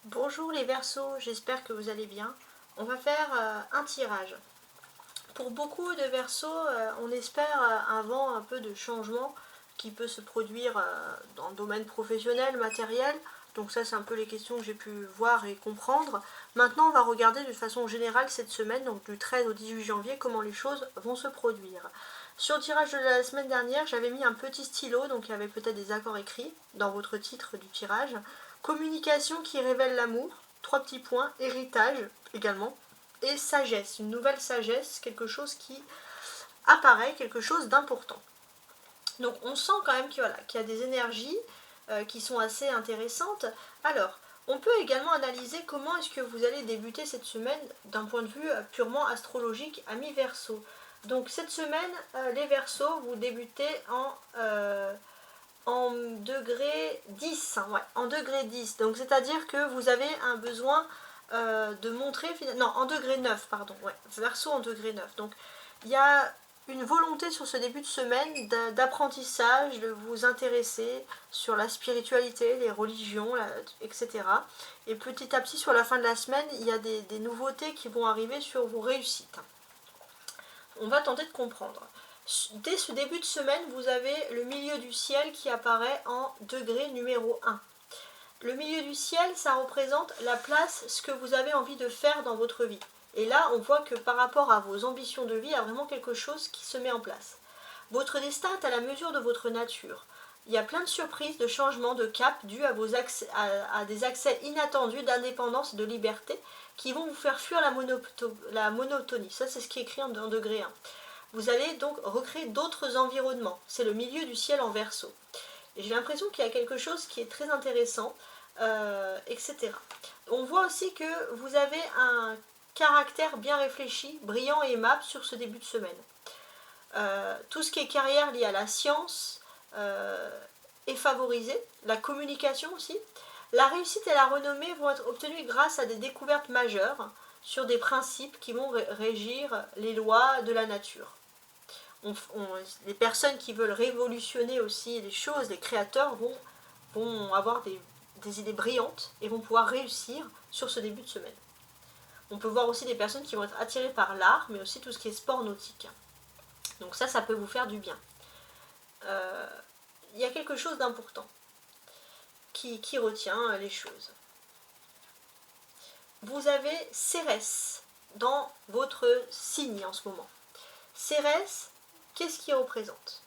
Bonjour les Verseaux, j'espère que vous allez bien. On va faire un tirage. Pour beaucoup de Verseaux, on espère un vent un peu de changement qui peut se produire dans le domaine professionnel, matériel. Donc ça, c'est un peu les questions que j'ai pu voir et comprendre. Maintenant, on va regarder de façon générale cette semaine, donc du 13 au 18 janvier, comment les choses vont se produire. Sur le tirage de la semaine dernière, j'avais mis un petit stylo, donc il y avait peut-être des accords écrits dans votre titre du tirage. Communication qui révèle l'amour, 3 petits points, héritage également, et sagesse, une nouvelle sagesse, quelque chose qui apparaît, quelque chose d'important. Donc on sent quand même qu'il y a des énergies qui sont assez intéressantes. Alors, on peut également analyser comment est-ce que vous allez débuter cette semaine d'un point de vue purement astrologique à mi-verso. Donc cette semaine, les Verseaux, vous débutez en degré 10, hein, ouais, en degré 10. Donc c'est-à-dire que vous avez un besoin de montrer, non, en degré 9, pardon, ouais, Verseau en degré 9. Donc il y a une volonté sur ce début de semaine d'apprentissage, de vous intéresser sur la spiritualité, les religions, etc. Et petit à petit, sur la fin de la semaine, il y a des nouveautés qui vont arriver sur vos réussites. On va tenter de comprendre. Dès ce début de semaine, vous avez le milieu du ciel qui apparaît en degré numéro 1. Le milieu du ciel, ça représente la place, ce que vous avez envie de faire dans votre vie. Et là, on voit que par rapport à vos ambitions de vie, il y a vraiment quelque chose qui se met en place. Votre destin est à la mesure de votre nature. Il y a plein de surprises, de changements, de cap dus à des accès inattendus d'indépendance et de liberté qui vont vous faire fuir la monotonie. Ça, c'est ce qui est écrit en degré 1. Vous allez donc recréer d'autres environnements. C'est le milieu du ciel en Verseau. Et j'ai l'impression qu'il y a quelque chose qui est très intéressant, etc. On voit aussi que vous avez un caractère bien réfléchi, brillant et aimable sur ce début de semaine. Tout ce qui est carrière liée à la science est favorisé, la communication aussi. La réussite et la renommée vont être obtenues grâce à des découvertes majeures sur des principes qui vont régir les lois de la nature. Les personnes qui veulent révolutionner aussi les choses, les créateurs vont avoir des idées brillantes et vont pouvoir réussir sur ce début de semaine. On peut voir aussi des personnes qui vont être attirées par l'art, mais aussi tout ce qui est sport nautique. Donc ça peut vous faire du bien. Il y a quelque chose d'important qui retient les choses. Vous avez Cérès dans votre signe en ce moment. Cérès, qu'est-ce qu'il représente?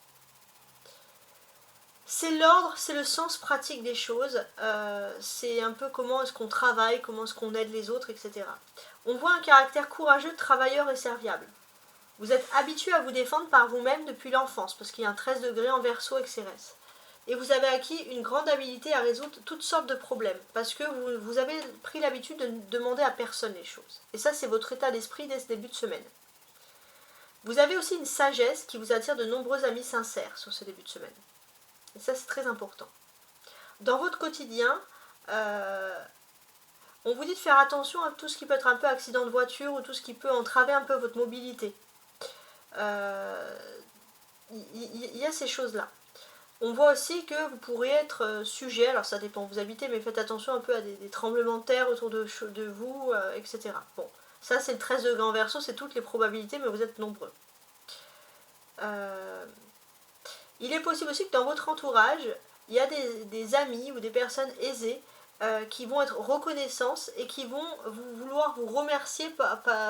C'est l'ordre, c'est le sens pratique des choses, c'est un peu comment est-ce qu'on travaille, comment est-ce qu'on aide les autres, etc. On voit un caractère courageux, travailleur et serviable. Vous êtes habitué à vous défendre par vous-même depuis l'enfance, parce qu'il y a un 13 degrés en Verseau avec Cérès. Et vous avez acquis une grande habilité à résoudre toutes sortes de problèmes, parce que vous avez pris l'habitude de ne demander à personne les choses. Et ça, c'est votre état d'esprit dès ce début de semaine. Vous avez aussi une sagesse qui vous attire de nombreux amis sincères sur ce début de semaine. Et ça, c'est très important. Dans votre quotidien, on vous dit de faire attention à tout ce qui peut être un peu accident de voiture ou tout ce qui peut entraver un peu votre mobilité. Il y a ces choses-là. On voit aussi que vous pourrez être sujet, alors ça dépend où vous habitez, mais faites attention un peu à des tremblements de terre autour de vous, etc. Bon, ça c'est le 13 degrés en Verseau, c'est toutes les probabilités, mais vous êtes nombreux. Il est possible aussi que dans votre entourage, il y a des amis ou des personnes aisées qui vont être reconnaissantes et qui vont vouloir vous remercier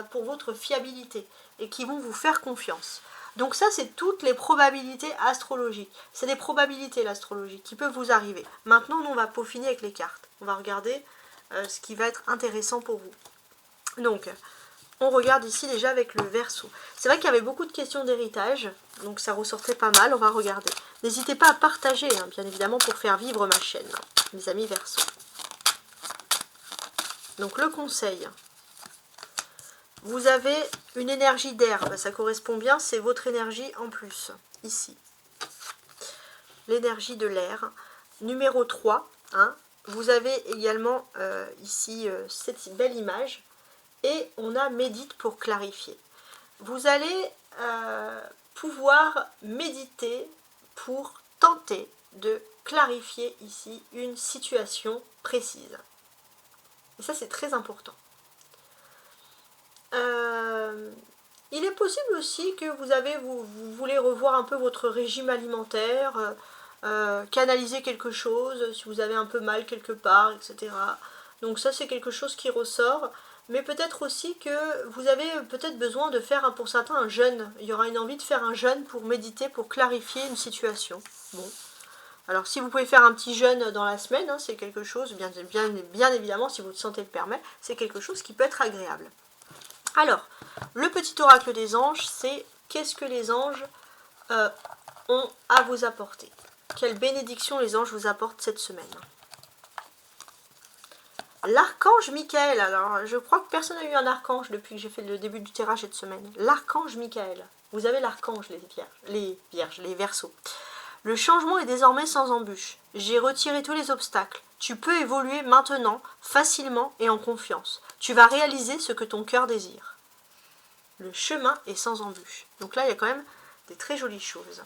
pour votre fiabilité et qui vont vous faire confiance. Donc ça, c'est toutes les probabilités astrologiques. C'est des probabilités, l'astrologie, qui peuvent vous arriver. Maintenant, nous, on va peaufiner avec les cartes. On va regarder ce qui va être intéressant pour vous. Donc, on regarde ici déjà avec le Verseau. C'est vrai qu'il y avait beaucoup de questions d'héritage, donc ça ressortait pas mal, on va regarder. N'hésitez pas à partager, hein, bien évidemment, pour faire vivre ma chaîne, mes amis Verseau. Donc le conseil, vous avez une énergie d'air, ça correspond bien, c'est votre énergie en plus, ici. L'énergie de l'air. Numéro 3, hein, vous avez également ici cette belle image. Et on a médite pour clarifier. Vous allez pouvoir méditer pour tenter de clarifier ici une situation précise. Et ça, c'est très important. Il est possible aussi que vous voulez revoir un peu votre régime alimentaire, canaliser quelque chose, si vous avez un peu mal quelque part, etc. Donc ça, c'est quelque chose qui ressort. Mais peut-être aussi que vous avez peut-être besoin de faire pour certains un jeûne. Il y aura une envie de faire un jeûne pour méditer, pour clarifier une situation. Bon. Alors si vous pouvez faire un petit jeûne dans la semaine, hein, c'est quelque chose, bien évidemment, si votre santé le permet, c'est quelque chose qui peut être agréable. Alors, le petit oracle des anges, c'est qu'est-ce que les anges ont à vous apporter? Quelle bénédiction les anges vous apportent cette semaine? L'archange Michael. Alors, je crois que personne n'a eu un archange depuis que j'ai fait le début du tirage cette semaine. L'archange Michael. Vous avez l'archange, les Verseaux. Le changement est désormais sans embûche. J'ai retiré tous les obstacles. Tu peux évoluer maintenant, facilement et en confiance. Tu vas réaliser ce que ton cœur désire. Le chemin est sans embûche. Donc là, il y a quand même des très jolies choses.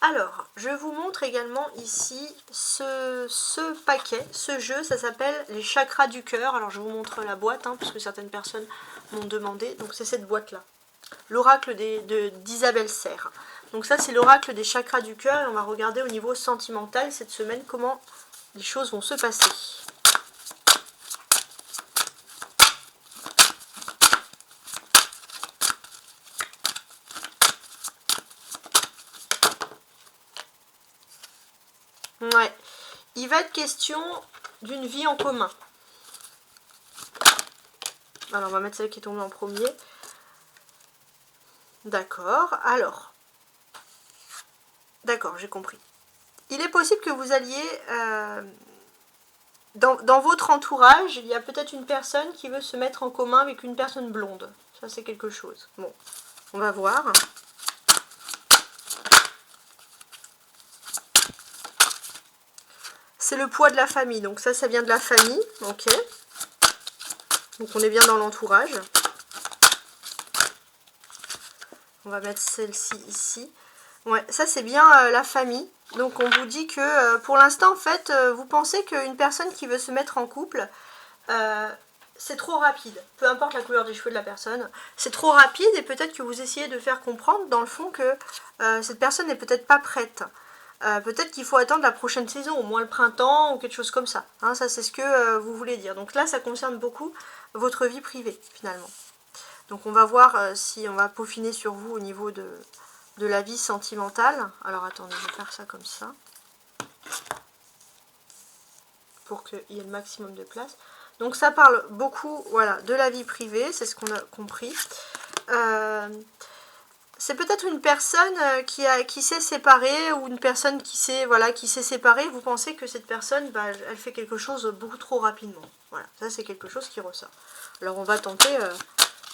Alors, je vous montre également ici ce paquet, ce jeu, ça s'appelle les chakras du cœur. Alors, je vous montre la boîte, hein, parce que certaines personnes m'ont demandé. Donc, c'est cette boîte-là. L'oracle d'Isabelle Serre. Donc ça, c'est l'oracle des chakras du cœur. Et on va regarder au niveau sentimental cette semaine comment les choses vont se passer. Ouais. Il va être question d'une vie en commun. Alors, on va mettre celle qui est tombée en premier. D'accord. Alors. D'accord, j'ai compris. Il est possible que vous alliez... dans votre entourage, il y a peut-être une personne qui veut se mettre en commun avec une personne blonde. Ça, c'est quelque chose. Bon, on va voir. C'est le poids de la famille. Donc ça vient de la famille. Ok. Donc on est bien dans l'entourage. On va mettre celle-ci ici. Ouais, ça c'est bien la famille. Donc on vous dit que pour l'instant, en fait, vous pensez qu'une personne qui veut se mettre en couple, c'est trop rapide. Peu importe la couleur des cheveux de la personne, c'est trop rapide et peut-être que vous essayez de faire comprendre dans le fond que cette personne n'est peut-être pas prête. Peut-être qu'il faut attendre la prochaine saison, au moins le printemps ou quelque chose comme ça. Hein, ça c'est ce que vous voulez dire. Donc là, ça concerne beaucoup votre vie privée finalement. Donc on va voir si on va peaufiner sur vous au niveau de la vie sentimentale. Alors attendez, je vais faire ça comme ça. Pour qu'il y ait le maximum de place. Donc ça parle beaucoup, voilà, de la vie privée, c'est ce qu'on a compris. C'est peut-être une personne qui s'est séparée ou une personne qui s'est séparée. Vous pensez que cette personne, elle fait quelque chose beaucoup trop rapidement. Voilà, ça c'est quelque chose qui ressort. Alors on va tenter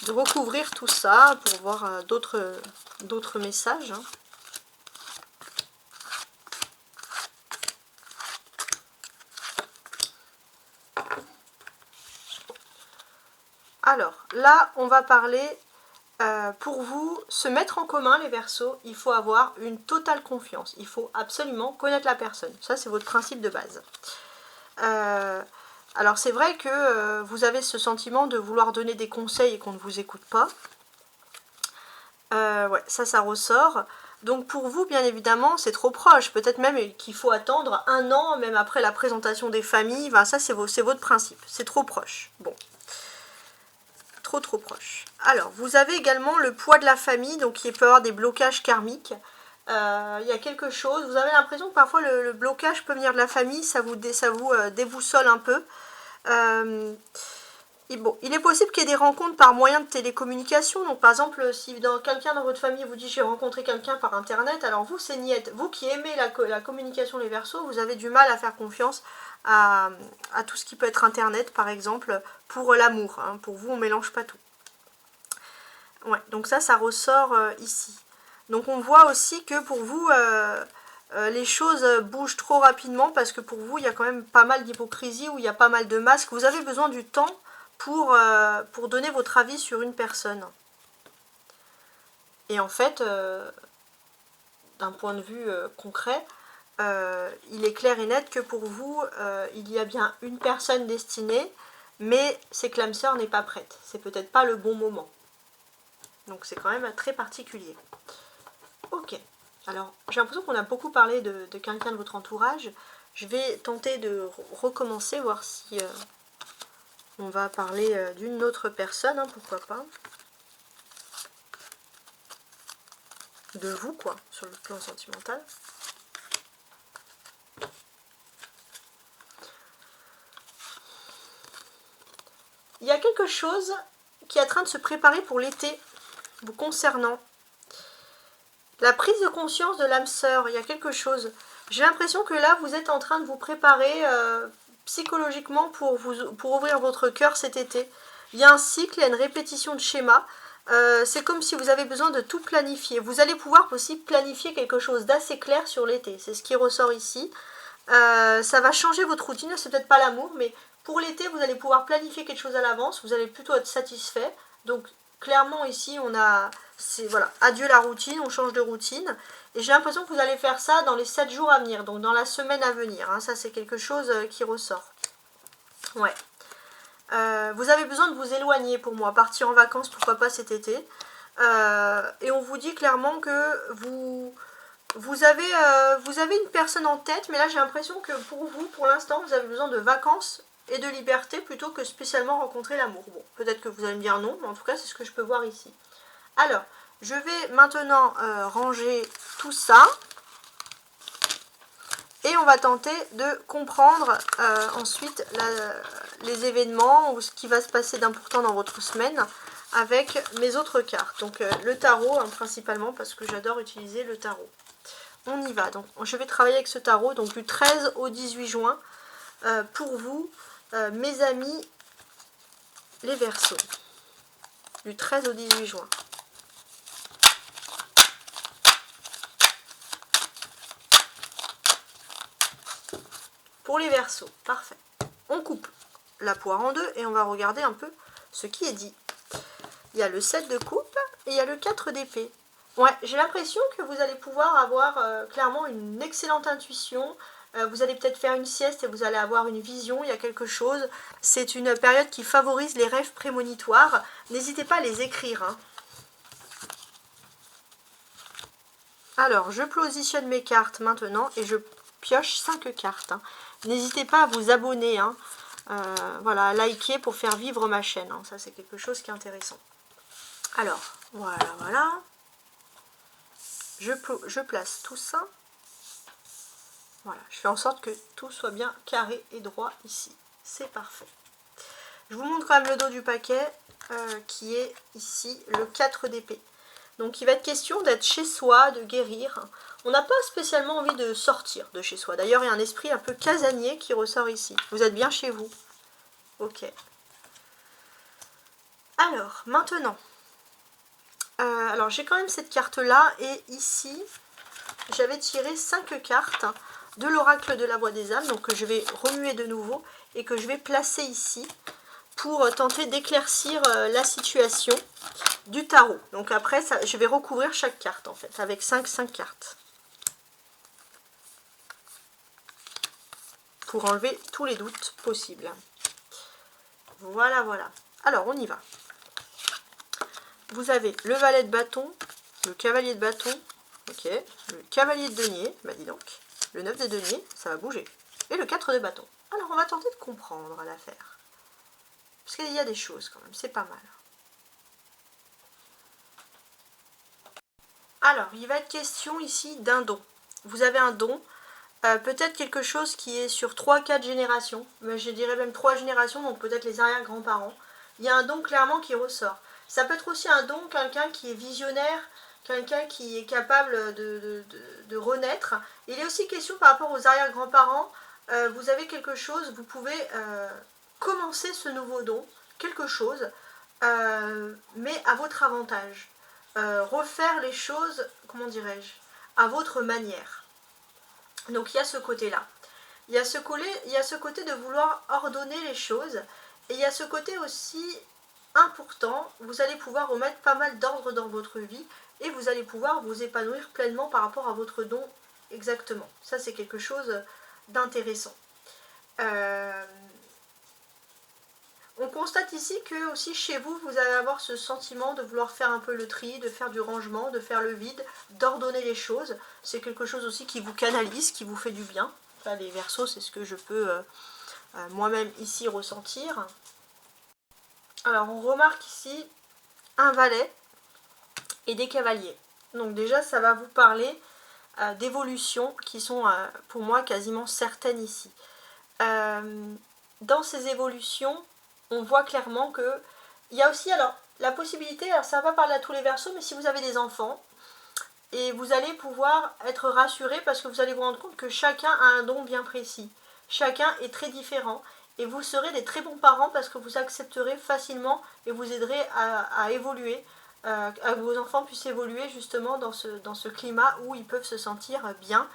de recouvrir tout ça pour voir d'autres messages. Hein. Alors, là, on va parler, pour vous, se mettre en commun, les Verseaux, il faut avoir une totale confiance. Il faut absolument connaître la personne. Ça, c'est votre principe de base. Alors, c'est vrai que vous avez ce sentiment de vouloir donner des conseils et qu'on ne vous écoute pas. Ouais, ça ressort. Donc, pour vous, bien évidemment, c'est trop proche. Peut-être même qu'il faut attendre 1 an, même après la présentation des familles. Enfin, ça, c'est votre principe. C'est trop proche. Bon. Trop proche. Alors, vous avez également le poids de la famille, donc il peut y avoir des blocages karmiques. Il y a quelque chose, vous avez l'impression que parfois le blocage peut venir de la famille, ça vous déboussole un peu. Bon, il est possible qu'il y ait des rencontres par moyen de télécommunication. Donc par exemple, si quelqu'un dans votre famille vous dit j'ai rencontré quelqu'un par internet, alors vous c'est niette. Vous qui aimez la communication, les Verseaux, vous avez du mal à faire confiance à tout ce qui peut être internet par exemple pour l'amour. Hein. Pour vous on mélange pas tout. Ouais, donc ça ressort ici. Donc on voit aussi que pour vous les choses bougent trop rapidement parce que pour vous il y a quand même pas mal d'hypocrisie ou il y a pas mal de masques. Vous avez besoin du temps pour donner votre avis sur une personne. Et en fait, d'un point de vue concret, il est clair et net que pour vous, il y a bien une personne destinée mais c'est que l'âme sœur n'est pas prête. C'est peut-être pas le bon moment. Donc c'est quand même très particulier. Ok. Alors, j'ai l'impression qu'on a beaucoup parlé de quelqu'un de votre entourage. Je vais tenter de recommencer, voir si on va parler d'une autre personne, hein, pourquoi pas. De vous, quoi, sur le plan sentimental. Il y a quelque chose qui est en train de se préparer pour l'été, vous concernant. La prise de conscience de l'âme sœur, il y a quelque chose. J'ai l'impression que là, vous êtes en train de vous préparer psychologiquement pour ouvrir votre cœur cet été. Il y a un cycle, il y a une répétition de schémas. C'est comme si vous avez besoin de tout planifier. Vous allez pouvoir aussi planifier quelque chose d'assez clair sur l'été. C'est ce qui ressort ici. Ça va changer votre routine. C'est peut-être pas l'amour, mais pour l'été, vous allez pouvoir planifier quelque chose à l'avance. Vous allez plutôt être satisfait. Donc, clairement, ici, on a... Voilà, adieu la routine, on change de routine. Et j'ai l'impression que vous allez faire ça dans les 7 jours à venir, donc dans la semaine à venir. Hein, ça, c'est quelque chose qui ressort. Ouais. Vous avez besoin de vous éloigner pour moi, partir en vacances, pourquoi pas cet été. Et on vous dit clairement que vous avez une personne en tête, mais là j'ai l'impression que pour vous, pour l'instant, vous avez besoin de vacances et de liberté plutôt que spécialement rencontrer l'amour. Bon, peut-être que vous allez me dire non, mais en tout cas c'est ce que je peux voir ici. Alors, je vais maintenant ranger tout ça. Et on va tenter de comprendre ensuite les événements ou ce qui va se passer d'important dans votre semaine avec mes autres cartes. Donc le tarot hein, principalement parce que j'adore utiliser le tarot. On y va. Donc je vais travailler avec ce tarot donc du 13 au 18 juin pour vous, mes amis, les Verseaux. Du 13 au 18 juin. Pour les Verseaux, parfait. On coupe la poire en deux et on va regarder un peu ce qui est dit. Il y a le 7 de coupe et il y a le 4 d'épée. Ouais, j'ai l'impression que vous allez pouvoir avoir clairement une excellente intuition. Vous allez peut-être faire une sieste et vous allez avoir une vision, il y a quelque chose. C'est une période qui favorise les rêves prémonitoires. N'hésitez pas à les écrire. Hein. Alors, je positionne mes cartes maintenant et je pioche 5 cartes. Hein. N'hésitez pas à vous abonner, hein. Voilà, à liker pour faire vivre ma chaîne. Hein. Ça, c'est quelque chose qui est intéressant. Alors, voilà. Je place tout ça. Voilà, je fais en sorte que tout soit bien carré et droit ici. C'est parfait. Je vous montre quand même le dos du paquet qui est ici le 4 d'épée. Donc il va être question d'être chez soi, de guérir. On n'a pas spécialement envie de sortir de chez soi. D'ailleurs, il y a un esprit un peu casanier qui ressort ici. Vous êtes bien chez vous. Ok. Alors, maintenant. Alors, j'ai quand même cette carte-là. Et ici, j'avais tiré 5 cartes de l'oracle de la voix des âmes. Donc, que je vais remuer de nouveau et que je vais placer ici pour tenter d'éclaircir la situation du tarot. Donc après, ça, je vais recouvrir chaque carte en fait, avec 5 cartes. Pour enlever tous les doutes possibles. Voilà. Alors, on y va. Vous avez le valet de bâton, le cavalier de bâton, ok, le cavalier de denier, bah dis donc, le 9 de denier, ça va bouger, et le 4 de bâton. Alors, on va tenter de comprendre l'affaire. Parce qu'il y a des choses quand même, c'est pas mal. Alors, il va être question ici d'un don. Vous avez un don, peut-être quelque chose qui est sur 3-4 générations, mais je dirais même 3 générations, donc peut-être les arrière-grands-parents. Il y a un don clairement qui ressort. Ça peut être aussi un don, quelqu'un qui est visionnaire, quelqu'un qui est capable de renaître. Il est aussi question par rapport aux arrière-grands-parents, vous avez quelque chose, vous pouvez commencer ce nouveau don, quelque chose, mais à votre avantage. Refaire les choses, comment dirais-je, à votre manière. Donc il y a ce côté-là. Il y a ce côté de vouloir ordonner les choses. Et il y a ce côté aussi important, vous allez pouvoir remettre pas mal d'ordre dans votre vie et vous allez pouvoir vous épanouir pleinement par rapport à votre don exactement. Ça, c'est quelque chose d'intéressant. On constate ici que aussi chez vous, vous allez avoir ce sentiment de vouloir faire un peu le tri, de faire du rangement, de faire le vide, d'ordonner les choses. C'est quelque chose aussi qui vous canalise, qui vous fait du bien. Enfin, les Verseaux, c'est ce que je peux moi-même ici ressentir. Alors on remarque ici un valet et des cavaliers. Donc déjà ça va vous parler d'évolutions qui sont pour moi quasiment certaines ici. Dans ces évolutions, on voit clairement que il y a aussi alors la possibilité, alors ça va pas parler à tous les Verseaux, mais si vous avez des enfants, et vous allez pouvoir être rassuré parce que vous allez vous rendre compte que chacun a un don bien précis. Chacun est très différent et vous serez des très bons parents parce que vous accepterez facilement et vous aiderez à évoluer, à que vos enfants puissent évoluer justement dans ce climat où ils peuvent se sentir bien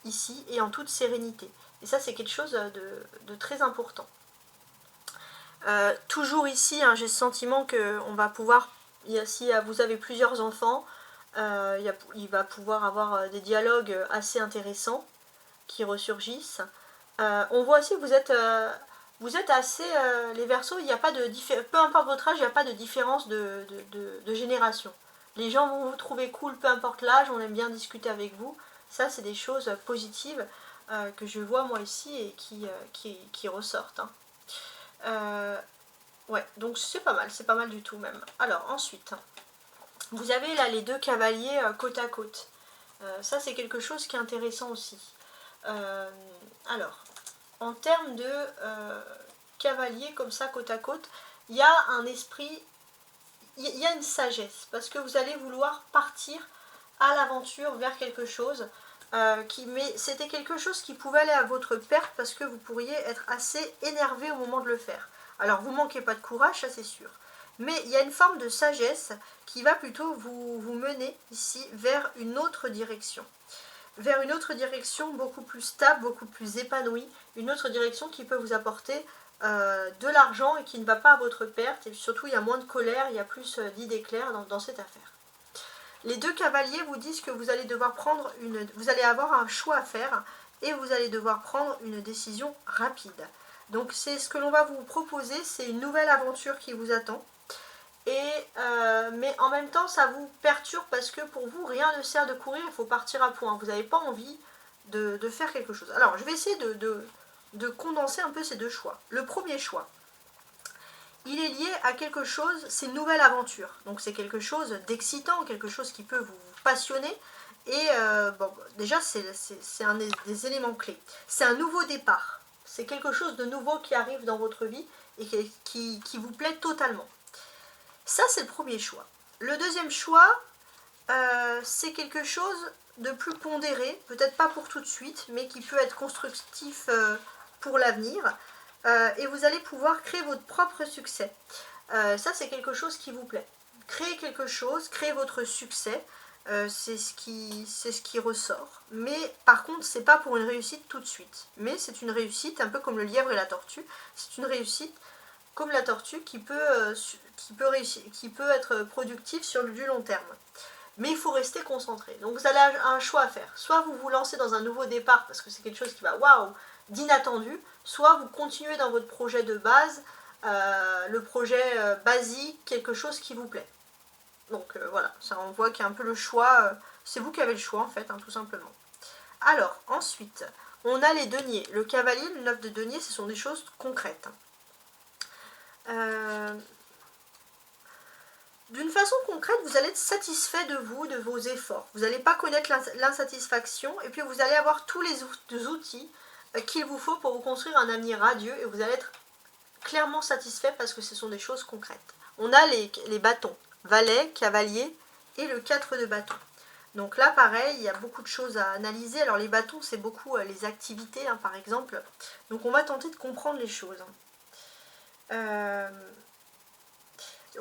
ici et en toute sérénité. Et ça, c'est quelque chose de très important. Toujours ici, hein, j'ai le sentiment qu'on va pouvoir, si vous avez plusieurs enfants, il va pouvoir avoir des dialogues assez intéressants qui ressurgissent. On voit aussi que vous êtes assez... les Verseaux, il n'y a pas de peu importe votre âge, il n'y a pas de différence de génération. Les gens vont vous trouver cool, peu importe l'âge, on aime bien discuter avec vous. Ça, c'est des choses positives que je vois moi ici et qui ressortent. Hein. Ouais, donc c'est pas mal du tout même. Alors ensuite, vous avez là les deux cavaliers côte à côte. Ça c'est quelque chose qui est intéressant aussi. Alors, en termes de cavaliers comme ça côte à côte, il y a un esprit, il y a une sagesse, parce que vous allez vouloir partir à l'aventure vers quelque chose. Mais c'était quelque chose qui pouvait aller à votre perte parce que vous pourriez être assez énervé au moment de le faire. Alors vous manquez pas de courage, ça c'est sûr. Mais il y a une forme de sagesse qui va plutôt vous mener ici vers une autre direction. Vers une autre direction beaucoup plus stable, beaucoup plus épanouie. Une autre direction qui peut vous apporter de l'argent et qui ne va pas à votre perte. Et surtout il y a moins de colère, il y a plus d'idées claires dans cette affaire. Les deux cavaliers vous disent que vous allez devoir vous allez avoir un choix à faire et vous allez devoir prendre une décision rapide. Donc c'est ce que l'on va vous proposer, c'est une nouvelle aventure qui vous attend. Mais en même temps ça vous perturbe parce que pour vous rien ne sert de courir, il faut partir à point. Vous n'avez pas envie de faire quelque chose. Alors je vais essayer de condenser un peu ces deux choix. Le premier choix, il est lié à quelque chose, c'est une nouvelle aventure. Donc c'est quelque chose d'excitant, quelque chose qui peut vous passionner. Et bon, déjà c'est un des éléments clés. C'est un nouveau départ. C'est quelque chose de nouveau qui arrive dans votre vie et qui vous plaît totalement. Ça c'est le premier choix. Le deuxième choix, c'est quelque chose de plus pondéré, peut-être pas pour tout de suite, mais qui peut être constructif pour l'avenir. Et vous allez pouvoir créer votre propre succès. Ça, c'est quelque chose qui vous plaît. Créer quelque chose, créer votre succès, c'est ce qui ressort. Mais par contre, c'est pas pour une réussite tout de suite. Mais c'est une réussite, un peu comme le lièvre et la tortue. C'est une réussite comme la tortue qui peut être productive sur du long terme. Mais il faut rester concentré. Donc vous avez un choix à faire. Soit vous vous lancez dans un nouveau départ parce que c'est quelque chose qui va waouh, d'inattendu, soit vous continuez dans votre projet de base, le projet basique, quelque chose qui vous plaît. Donc voilà, ça on voit qu'il y a un peu le choix, c'est vous qui avez le choix en fait, hein, tout simplement. Alors, ensuite, on a les deniers. Le cavalier, le 9 de denier, ce sont des choses concrètes. D'une façon concrète, vous allez être satisfait de vous, de vos efforts. Vous n'allez pas connaître l'insatisfaction et puis vous allez avoir tous les outils qu'il vous faut pour vous construire un avenir radieux et vous allez être clairement satisfait parce que ce sont des choses concrètes. On a les bâtons, valet, cavalier et le 4 de bâton. Donc là, pareil, il y a beaucoup de choses à analyser. Alors les bâtons, c'est beaucoup les activités, hein, par exemple. Donc on va tenter de comprendre les choses.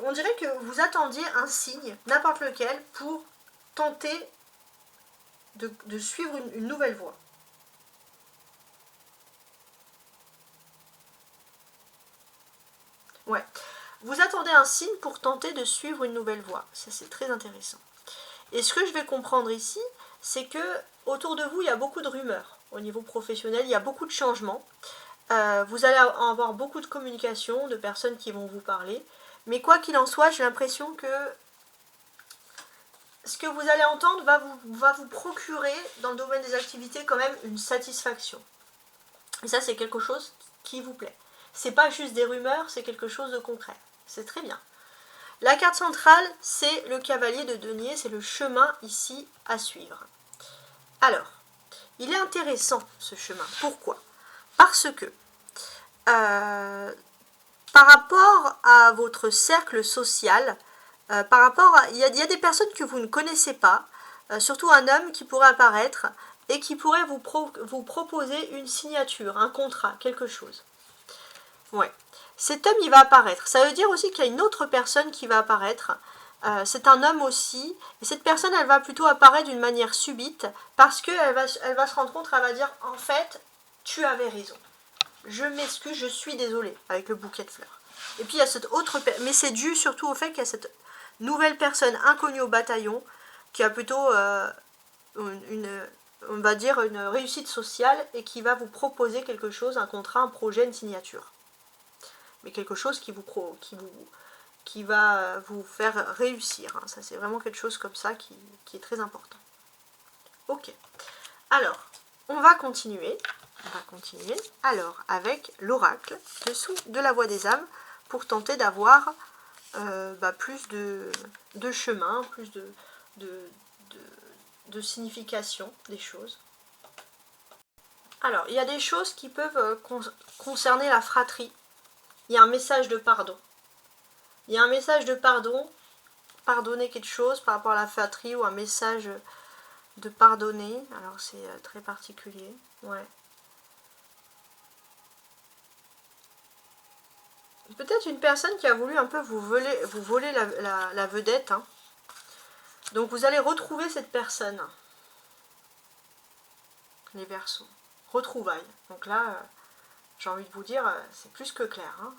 On dirait que vous attendiez un signe, n'importe lequel, pour tenter de suivre une nouvelle voie. Ouais. Vous attendez un signe pour tenter de suivre une nouvelle voie. Ça, c'est très intéressant. Et ce que je vais comprendre ici, c'est que autour de vous, il y a beaucoup de rumeurs. Au niveau professionnel, il y a beaucoup de changements. Vous allez avoir beaucoup de communication, de personnes qui vont vous parler. Mais quoi qu'il en soit, j'ai l'impression que ce que vous allez entendre va vous procurer, dans le domaine des activités, quand même une satisfaction. Et ça, c'est quelque chose qui vous plaît. C'est pas juste des rumeurs, c'est quelque chose de concret. C'est très bien. La carte centrale, c'est le cavalier de denier, c'est le chemin ici à suivre. Alors, il est intéressant ce chemin. Pourquoi? Parce que par rapport à votre cercle social, il y a des personnes que vous ne connaissez pas, surtout un homme qui pourrait apparaître et qui pourrait vous proposer une signature, un contrat, quelque chose. Ouais. Cet homme, il va apparaître. Ça veut dire aussi qu'il y a une autre personne qui va apparaître. C'est un homme aussi. Et cette personne, elle va plutôt apparaître d'une manière subite parce qu'elle va se rendre compte, elle va dire, en fait, tu avais raison. Je m'excuse, je suis désolée, avec le bouquet de fleurs. Et puis il y a cette autre personne, mais c'est dû surtout au fait qu'il y a cette nouvelle personne inconnue au bataillon qui a plutôt on va dire une réussite sociale et qui va vous proposer quelque chose, un contrat, un projet, une signature. Mais quelque chose qui va vous faire réussir. Hein. Ça, c'est vraiment quelque chose comme ça qui est très important. Ok. Alors, on va continuer. Alors avec l'oracle dessous de la voie des âmes pour tenter d'avoir plus de chemin, plus de signification des choses. Alors, il y a des choses qui peuvent concerner la fratrie. Il y a un message de pardon. Il y a un message de pardon, pardonner quelque chose par rapport à la fratrie ou un message de pardonner. Alors c'est très particulier. Ouais. Peut-être une personne qui a voulu un peu vous voler la vedette. Hein. Donc vous allez retrouver cette personne. Les Verseaux. Retrouvailles. Donc là, j'ai envie de vous dire, c'est plus que clair. Hein.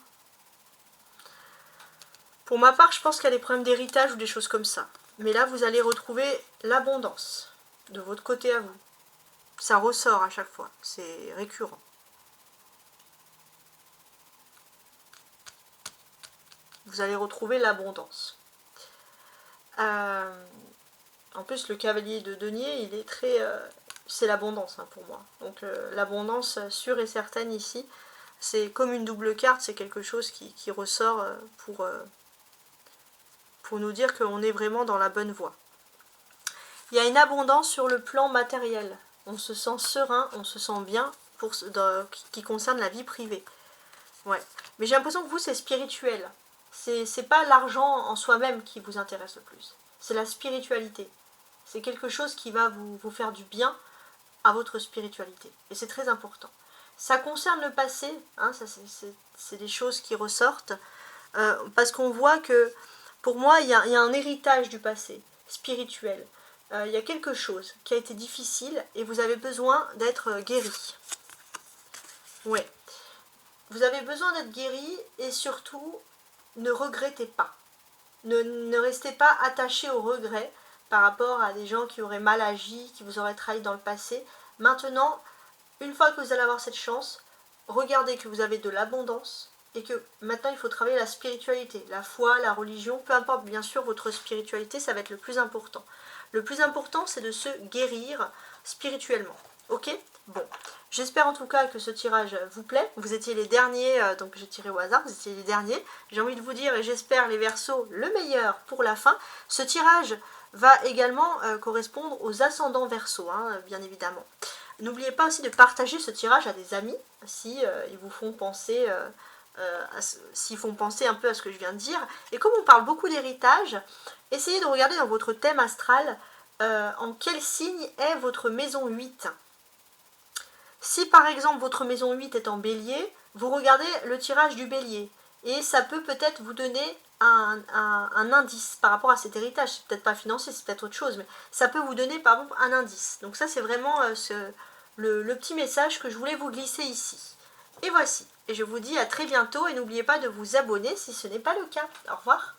Pour ma part, je pense qu'il y a des problèmes d'héritage ou des choses comme ça. Mais là, vous allez retrouver l'abondance de votre côté à vous. Ça ressort à chaque fois. C'est récurrent. Vous allez retrouver l'abondance. En plus, le cavalier de denier, il est très... c'est l'abondance hein, pour moi. Donc l'abondance sûre et certaine ici, c'est comme une double carte, c'est quelque chose qui ressort pour nous dire qu'on est vraiment dans la bonne voie. Il y a une abondance sur le plan matériel. On se sent serein, on se sent bien qui concerne la vie privée. Ouais. Mais j'ai l'impression que vous, c'est spirituel. C'est pas l'argent en soi-même qui vous intéresse le plus. C'est la spiritualité. C'est quelque chose qui va vous faire du bien à votre spiritualité. Et c'est très important. Ça concerne le passé, hein, c'est des choses qui ressortent. Parce qu'on voit que, pour moi, il y a un héritage du passé, spirituel. Il y a quelque chose qui a été difficile et vous avez besoin d'être guéri. Ouais. Vous avez besoin d'être guéri et surtout, ne regrettez pas. Ne restez pas attaché au regret par rapport à des gens qui auraient mal agi, qui vous auraient trahi dans le passé. Maintenant, une fois que vous allez avoir cette chance, regardez que vous avez de l'abondance et que maintenant il faut travailler la spiritualité, la foi, la religion, peu importe bien sûr votre spiritualité, ça va être le plus important. Le plus important, c'est de se guérir spirituellement. Ok? Bon, j'espère en tout cas que ce tirage vous plaît. Vous étiez les derniers, donc j'ai tiré au hasard, vous étiez les derniers. J'ai envie de vous dire, et j'espère les Verseaux, le meilleur pour la fin. Ce tirage va également correspondre aux ascendants Verseaux, hein, bien évidemment. N'oubliez pas aussi de partager ce tirage à des amis, si ils vous font penser... s'ils font penser un peu à ce que je viens de dire. Et comme on parle beaucoup d'héritage, essayez de regarder dans votre thème astral en quel signe est votre maison 8. Si par exemple votre maison 8 est en bélier, vous regardez le tirage du bélier. Et ça peut peut-être vous donner un indice par rapport à cet héritage. C'est peut-être pas financier, c'est peut-être autre chose, mais ça peut vous donner par exemple un indice. Donc ça c'est vraiment le petit message que je voulais vous glisser ici. Et voici. Et je vous dis à très bientôt et n'oubliez pas de vous abonner si ce n'est pas le cas. Au revoir.